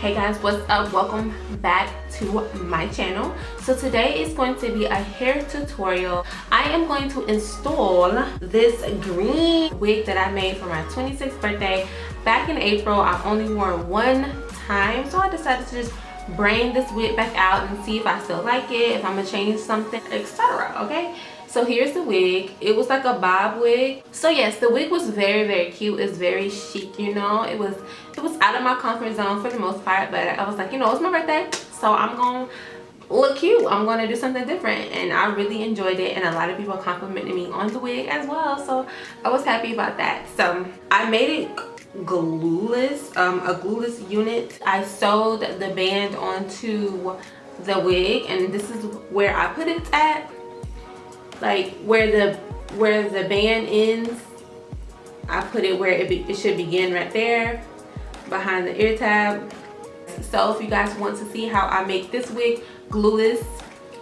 Hey guys, what's up? Welcome back to my channel. So today is going to be a hair tutorial. I am going to install this green wig that I made for my 26th birthday back in April. I've only worn one time, so I decided to just bring this wig back out and see if I still like it, if I'm gonna change something, etc. Okay, so here's the wig. It was like a bob wig. So yes, the wig was very cute. It's very chic, you know. It was out of my comfort zone for the most part, but I was like, you know, it's my birthday, so I'm gonna look cute. I'm gonna do something different, and I really enjoyed it, and a lot of people complimented me on the wig as well, so I was happy about that. So I made it glueless, a glueless unit. I sewed the band onto the wig, and this is where I put it at, like where the band ends. I put it where it should begin, right there behind the ear tab. So if you guys want to see how I make this wig glueless,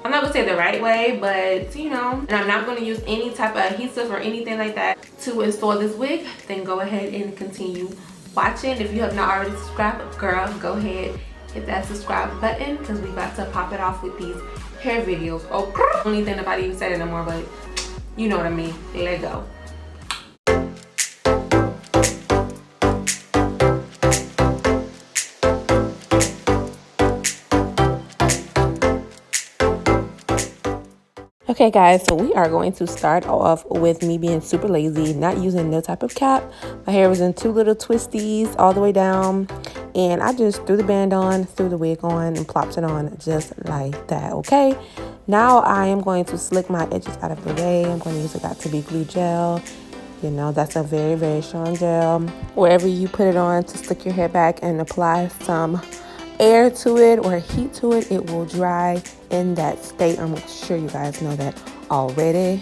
I'm not gonna say the right way, but you know, and I'm not gonna use any type of adhesive or anything like that to install this wig, then go ahead and continue watching. If you have not already subscribed, girl, go ahead, hit that subscribe button, because we about to pop it off with these hair videos. Oh, I don't even think nobody even said it no more, but you know what I mean. Let's go. Okay guys, so we are going to start off with me being super lazy, not using no type of cap. My hair was in two little twisties all the way down, and I just threw the band on, threw the wig on, and plopped it on just like that. Okay, now I am going to slick my edges out of the way. I'm going to use a Got To Be glue gel. You know, that's a very strong gel. Wherever you put it on to slick your hair back and apply some air to it or heat to it, it will dry in that state. I'm sure you guys know that already.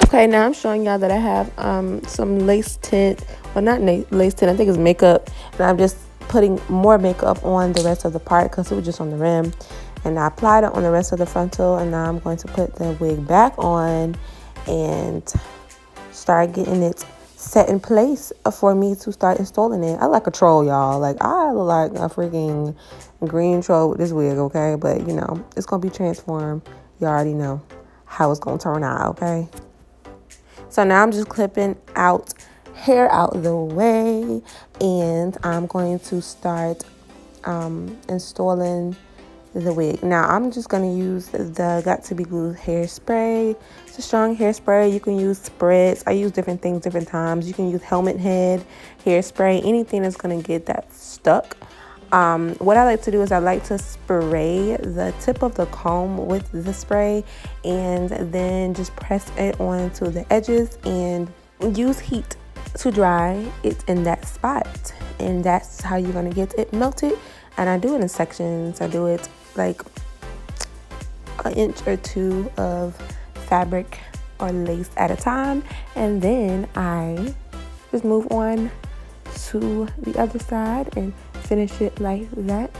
Okay, now I'm showing y'all that I have some lace tint. Well, not lace tint, I think it's makeup. And I'm just putting more makeup on the rest of the part because it was just on the rim. And I applied it on the rest of the frontal. And now I'm going to put the wig back on and start getting it set in place for me to start installing it. I like a troll, y'all. Like, I look like a freaking green troll with this wig, okay? But, you know, it's going to be transformed. You already know how it's going to turn out, okay? So now I'm just clipping out hair out of the way, and I'm going to start installing the wig. Now I'm just going to use the Got To Be Glue hairspray. It's a strong hairspray. You can use spreads. I use different things different times. You can use helmet head hairspray, anything that's going to get that stuck. What I like to do is I like to spray the tip of the comb with the spray and then just press it onto the edges and use heat to dry it in that spot. And that's how you're going to get it melted. And I do it in sections. I do it like an inch or two of fabric or lace at a time. And then I just move on to the other side and finish it like that.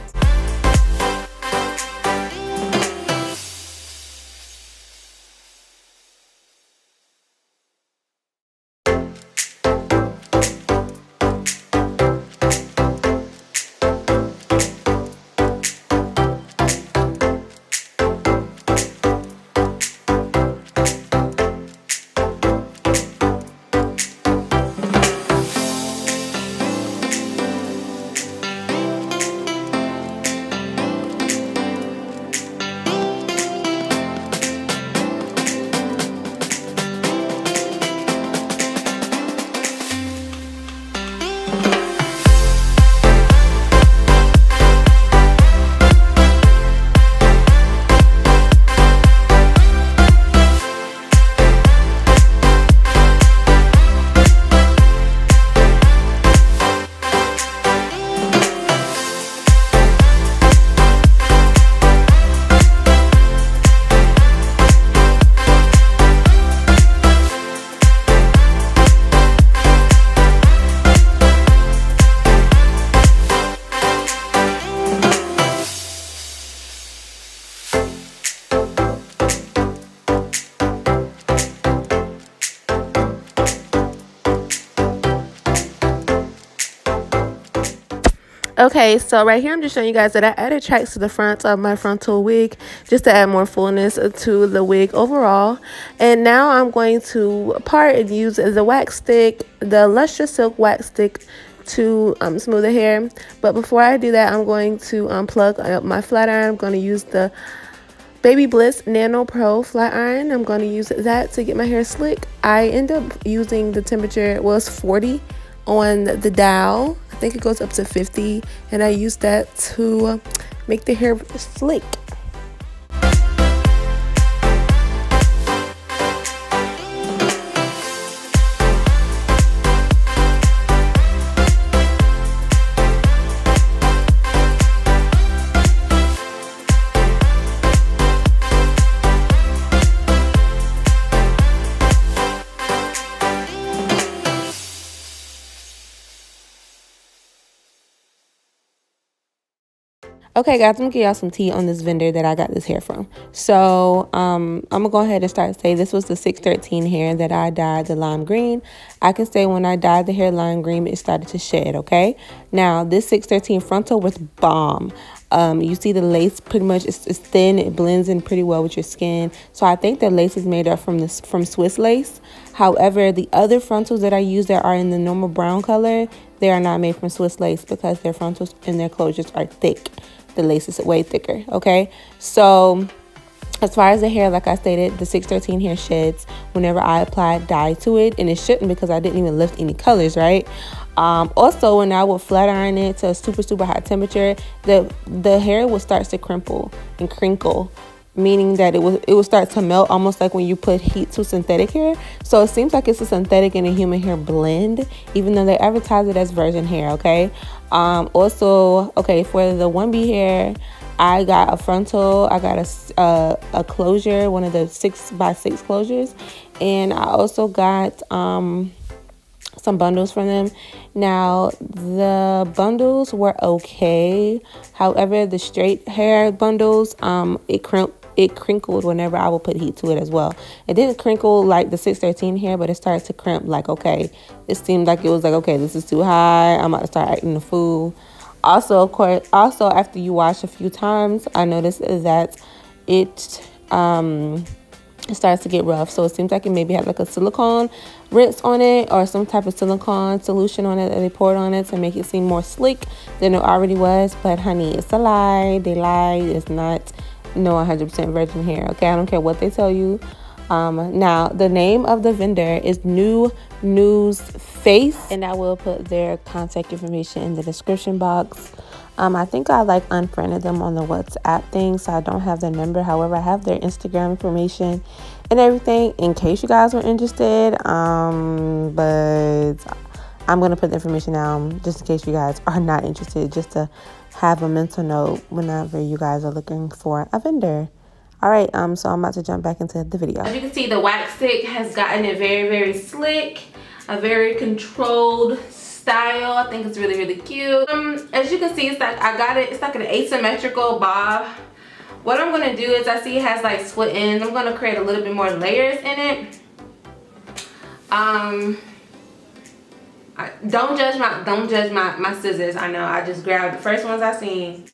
Okay, so right here I'm just showing you guys that I added tracks to the front of my frontal wig just to add more fullness to the wig overall. And now I'm going to part and use the wax stick, the Luscious Silk wax stick, to smooth the hair. But before I do that, I'm going to plug up my flat iron. I'm going to use the Baby Bliss Nano Pro flat iron. I'm going to use that to get my hair slick. I end up using the temperature, well, it's 40 on the dial. I think it goes up to 50, and I use that to make the hair slick. Okay, guys, I'm gonna give y'all some tea on this vendor that I got this hair from. So I'm gonna go ahead and start say this was the 613 hair that I dyed the lime green. I can say when I dyed the hair lime green, it started to shed. Okay, now this 613 frontal was bomb. You see the lace pretty much it's thin, it blends in pretty well with your skin. So I think the lace is made up from Swiss lace. However, the other frontals that I use that are in the normal brown color, they are not made from Swiss lace because their frontals and their closures are thick. The lace is way thicker. Okay, so as far as the hair, like I stated, the 613 hair sheds whenever I apply dye to it, and it shouldn't because I didn't even lift any colors, right? Also, when I would flat iron it to a super high temperature, the hair will start to crimple and crinkle, meaning that it will start to melt, almost like when you put heat to synthetic hair. So it seems like it's a synthetic and a human hair blend, even though they advertise it as virgin hair. Okay. Also, okay, for the 1B hair, I got a frontal, I got a closure, one of the 6x6 closures, and I also got some bundles from them. Now the bundles were okay, however the straight hair bundles, it crinkled whenever I would put heat to it as well. It didn't crinkle like the 613 hair, but it started to crimp. Like, okay, it seemed like it was like, okay, this is too high, I'm about to start acting a fool. Also, of course, after you wash a few times, I noticed that it starts to get rough. So it seems like it maybe had like a silicone rinse on it or some type of silicone solution on it that they poured on it to make it seem more sleek than it already was. But honey, it's a lie. They lied. It's not 100% virgin hair. Okay, I don't care what they tell you. Now the name of the vendor is Nusface, and I will put their contact information in the description box. I think I unfriended them on the WhatsApp thing, so I don't have their number. However, I have their Instagram information and everything in case you guys were interested. But I'm gonna put the information down just in case you guys are not interested, just to have a mental note whenever you guys are looking for a vendor. All right, so I'm about to jump back into the video. As you can see, the wax stick has gotten it very slick, a very controlled style. I think it's really cute. As you can see, it's like it's like an asymmetrical bob. What I'm gonna do is, I see it has like split ends. I'm gonna create a little bit more layers in it. Don't judge my scissors. I know I just grabbed the first ones I seen.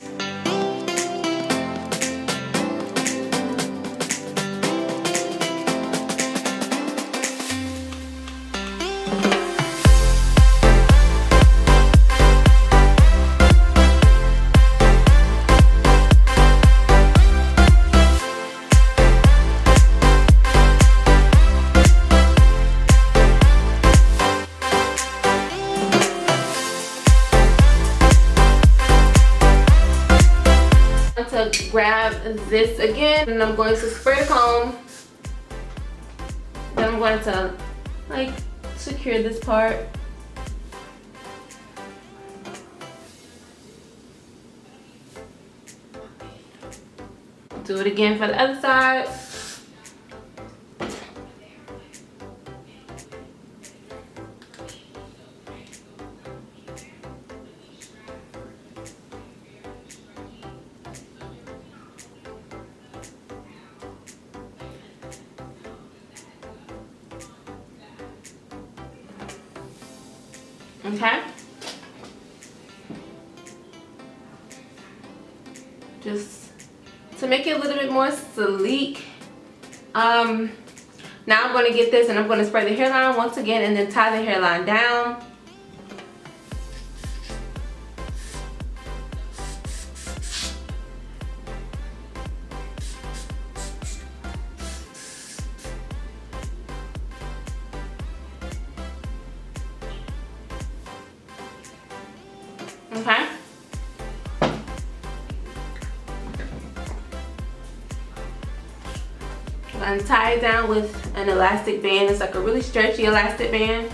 To grab this again, and I'm going to spray the comb. Then I'm going to secure this part. Do it again for the other side. Okay. just to make it a little bit more sleek. Now I'm going to get this and I'm going to spray the hairline once again and then tie the hairline down. Okay. And tie it down with an elastic band. It's like a really stretchy elastic band.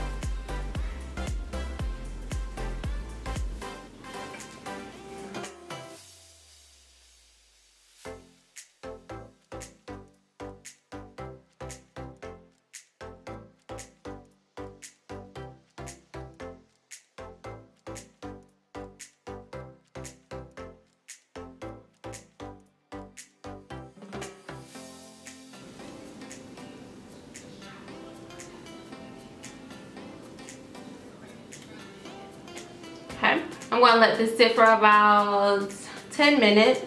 Okay, I'm going to let this sit for about 10 minutes.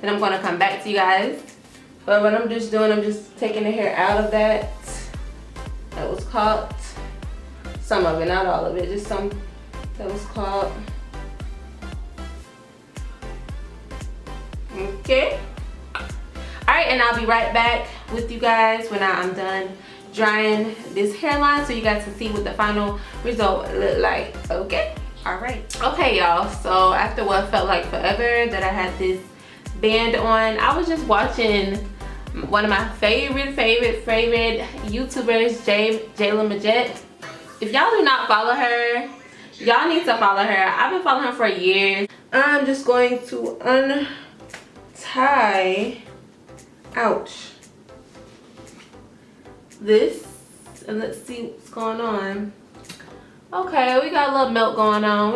Then I'm going to come back to you guys. But what I'm just doing, I'm just taking the hair out of that was caught. Some of it, not all of it, just some that was caught. Okay. Alright, and I'll be right back with you guys when I'm done drying this hairline so you guys can see what the final result look like. Okay. Alright. Okay, y'all, so after what felt like forever that I had this band on, I was just watching one of my favorite YouTubers, Jayla Majette. If y'all do not follow her, y'all need to follow her. I've been following her for years. I'm just going to untie, ouch, this, and let's see what's going on. Okay, we got a little milk going on.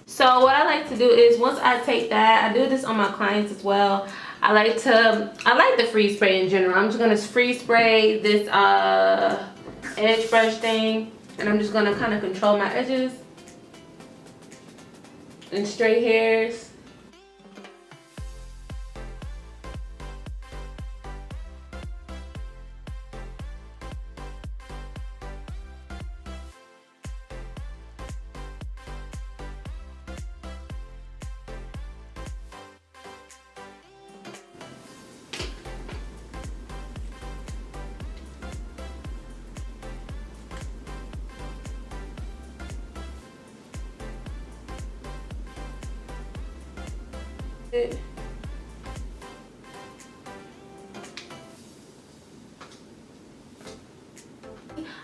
So what I like to do is once I take that, I do this on my clients as well. I like the freeze spray in general. I'm just gonna freeze spray this edge brush thing, and I'm just gonna kind of control my edges and straight hairs.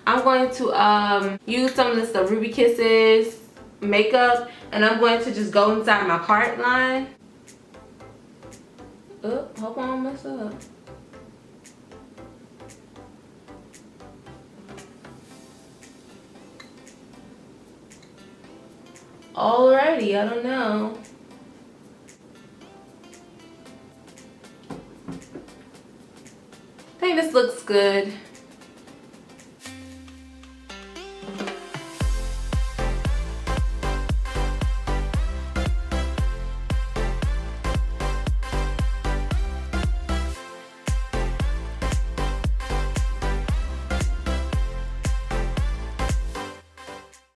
I'm going to use some of this Ruby Kisses makeup, and I'm going to just go inside my part line. Oh, hope I don't mess up. Alrighty, I don't know. I think this looks good.